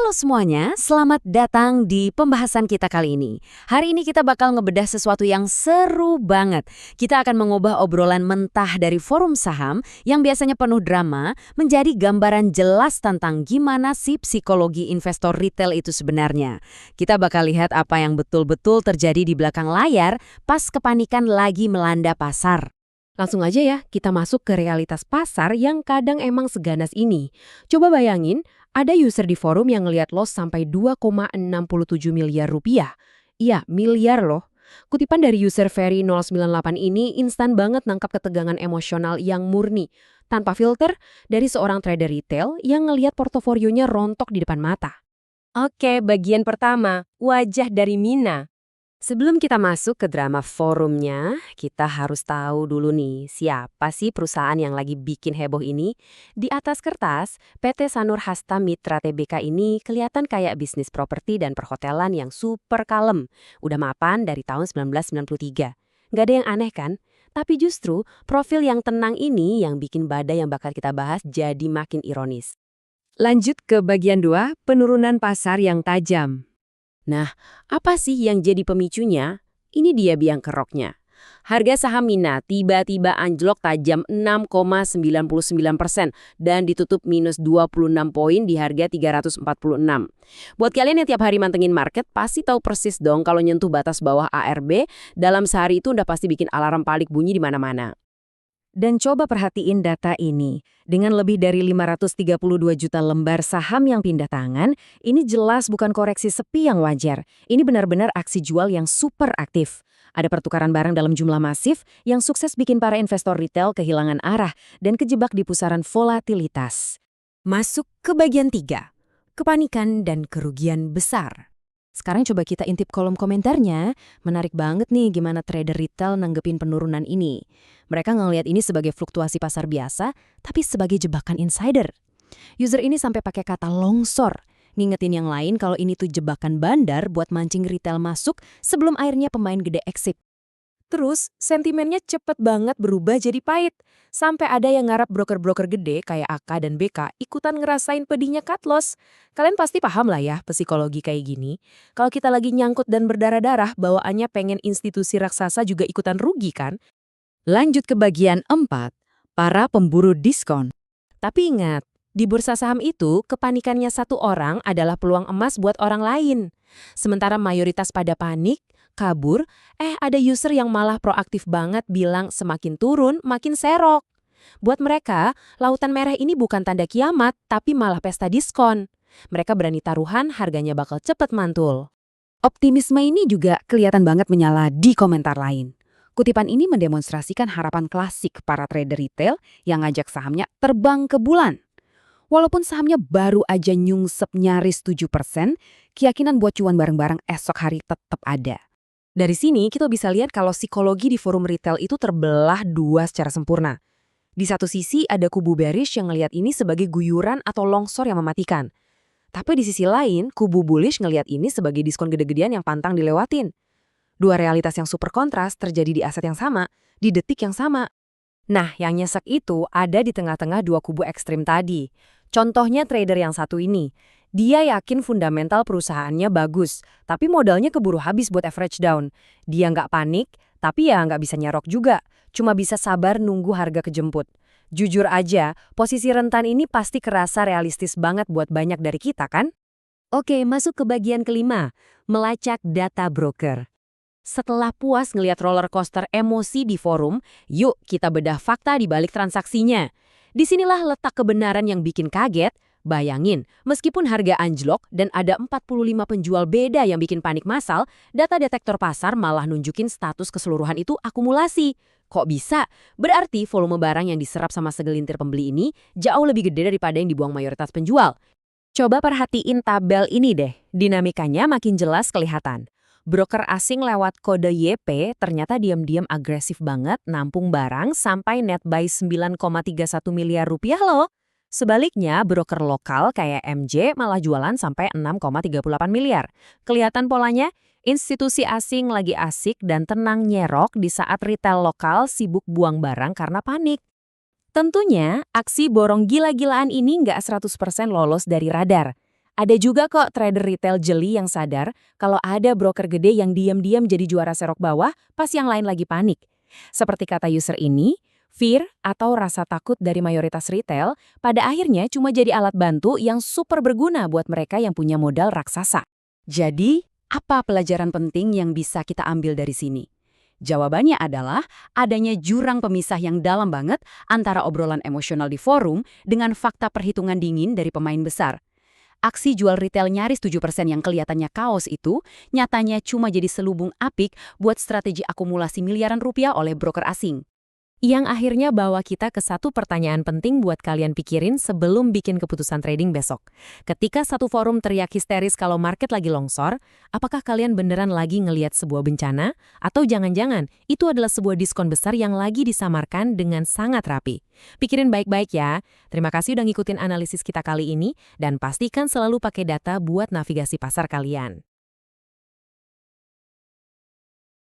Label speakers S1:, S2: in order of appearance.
S1: Halo semuanya, selamat datang di pembahasan kita kali ini. Hari ini kita bakal ngebedah sesuatu yang seru banget. Kita akan mengubah obrolan mentah dari forum saham yang biasanya penuh drama menjadi gambaran jelas tentang gimana sih psikologi investor retail itu sebenarnya. Kita bakal lihat apa yang betul-betul terjadi di belakang layar pas kepanikan lagi melanda pasar.
S2: Langsung aja ya, kita masuk ke realitas pasar yang kadang emang seganas ini. Coba bayangin, ada user di forum yang ngeliat loss sampai 2,67 miliar rupiah. Iya, miliar loh. Kutipan dari user Ferry098 ini instan banget nangkap ketegangan emosional yang murni. Tanpa filter, dari seorang trader retail yang ngeliat portofolionya rontok di depan mata.
S3: Oke, bagian pertama, wajah dari Mina. Sebelum kita masuk ke drama forumnya, kita harus tahu dulu nih, siapa sih perusahaan yang lagi bikin heboh ini? Di atas kertas, PT Sanur Hasta Mitra Tbk ini kelihatan kayak bisnis properti dan perhotelan yang super kalem. Udah mapan dari tahun 1993. Nggak ada yang aneh kan? Tapi justru, profil yang tenang ini yang bikin badai yang bakal kita bahas jadi makin ironis. Lanjut ke bagian 2, penurunan pasar yang tajam. Nah, apa sih yang jadi pemicunya? Ini dia biang keroknya. Harga saham Mina tiba-tiba anjlok tajam 6,99% dan ditutup minus 26 poin di harga 346. Buat kalian yang tiap hari mantengin market, pasti tahu persis dong kalau nyentuh batas bawah ARB, dalam sehari itu udah pasti bikin alarm panik bunyi di mana-mana. Dan coba perhatiin data ini. Dengan lebih dari 532 juta lembar saham yang pindah tangan, ini jelas bukan koreksi sepi yang wajar. Ini benar-benar aksi jual yang super aktif. Ada pertukaran barang dalam jumlah masif yang sukses bikin para investor retail kehilangan arah dan kejebak di pusaran volatilitas. Masuk ke bagian 3, kepanikan dan kerugian besar. Sekarang coba kita intip kolom komentarnya. Menarik banget nih gimana trader retail nanggepin penurunan ini. Mereka ngelihat ini sebagai fluktuasi pasar biasa, tapi sebagai jebakan insider. User ini sampai pakai kata longsor, ngingetin yang lain kalau ini tuh jebakan bandar buat mancing retail masuk sebelum akhirnya pemain gede exit. Terus, sentimennya cepet banget berubah jadi pahit. Sampai ada yang ngarap broker-broker gede kayak AK dan BK ikutan ngerasain pedihnya cut loss. Kalian pasti paham lah ya psikologi kayak gini. Kalau kita lagi nyangkut dan berdarah-darah, bawaannya pengen institusi raksasa juga ikutan rugi kan? Lanjut ke bagian 4, para pemburu diskon. Tapi ingat, di bursa saham itu kepanikannya satu orang adalah peluang emas buat orang lain. Sementara mayoritas pada panik, kabur, ada user yang malah proaktif banget bilang semakin turun makin serok. Buat mereka, lautan merah ini bukan tanda kiamat, tapi malah pesta diskon. Mereka berani taruhan harganya bakal cepet mantul. Optimisme ini juga kelihatan banget menyala di komentar lain. Kutipan ini mendemonstrasikan harapan klasik para trader retail yang ngajak sahamnya terbang ke bulan. Walaupun sahamnya baru aja nyungsep nyaris 7%, keyakinan buat cuan bareng-bareng esok hari tetap ada. Dari sini kita bisa lihat kalau psikologi di forum retail itu terbelah dua secara sempurna. Di satu sisi ada kubu bearish yang ngelihat ini sebagai guyuran atau longsor yang mematikan. Tapi di sisi lain, kubu bullish ngelihat ini sebagai diskon gede-gedean yang pantang dilewatin. Dua realitas yang super kontras terjadi di aset yang sama, di detik yang sama. Nah, yang nyesek itu ada di tengah-tengah dua kubu ekstrim tadi. Contohnya trader yang satu ini. Dia yakin fundamental perusahaannya bagus, tapi modalnya keburu habis buat average down. Dia nggak panik, tapi ya nggak bisa nyerok juga. Cuma bisa sabar nunggu harga kejemput. Jujur aja, posisi rentan ini pasti kerasa realistis banget buat banyak dari kita kan? Oke, masuk ke bagian kelima, melacak data broker. Setelah puas ngelihat roller coaster emosi di forum, yuk kita bedah fakta di balik transaksinya. Disinilah letak kebenaran yang bikin kaget. Bayangin, meskipun harga anjlok dan ada 45 penjual beda yang bikin panik massal, data detektor pasar malah nunjukin status keseluruhan itu akumulasi. Kok bisa? Berarti volume barang yang diserap sama segelintir pembeli ini jauh lebih gede daripada yang dibuang mayoritas penjual. Coba perhatiin tabel ini deh, dinamikanya makin jelas kelihatan. Broker asing lewat kode YP ternyata diam-diam agresif banget nampung barang sampai net buy 9,31 miliar rupiah loh. Sebaliknya, broker lokal kayak MJ malah jualan sampai 6,38 miliar. Kelihatan polanya, institusi asing lagi asik dan tenang nyerok di saat retail lokal sibuk buang barang karena panik. Tentunya, aksi borong gila-gilaan ini nggak 100% lolos dari radar. Ada juga kok trader retail jeli yang sadar kalau ada broker gede yang diam-diam jadi juara serok bawah pas yang lain lagi panik. Seperti kata user ini, fear atau rasa takut dari mayoritas retail pada akhirnya cuma jadi alat bantu yang super berguna buat mereka yang punya modal raksasa.
S1: Jadi, apa pelajaran penting yang bisa kita ambil dari sini? Jawabannya adalah adanya jurang pemisah yang dalam banget antara obrolan emosional di forum dengan fakta perhitungan dingin dari pemain besar. Aksi jual retail nyaris 7% yang kelihatannya kaos itu nyatanya cuma jadi selubung apik buat strategi akumulasi miliaran rupiah oleh broker asing.
S2: Yang akhirnya bawa kita ke satu pertanyaan penting buat kalian pikirin sebelum bikin keputusan trading besok. Ketika satu forum teriak histeris kalau market lagi longsor, apakah kalian beneran lagi ngelihat sebuah bencana? Atau jangan-jangan itu adalah sebuah diskon besar yang lagi disamarkan dengan sangat rapi? Pikirin baik-baik ya. Terima kasih udah ngikutin analisis kita kali ini, dan pastikan selalu pakai data buat navigasi pasar kalian.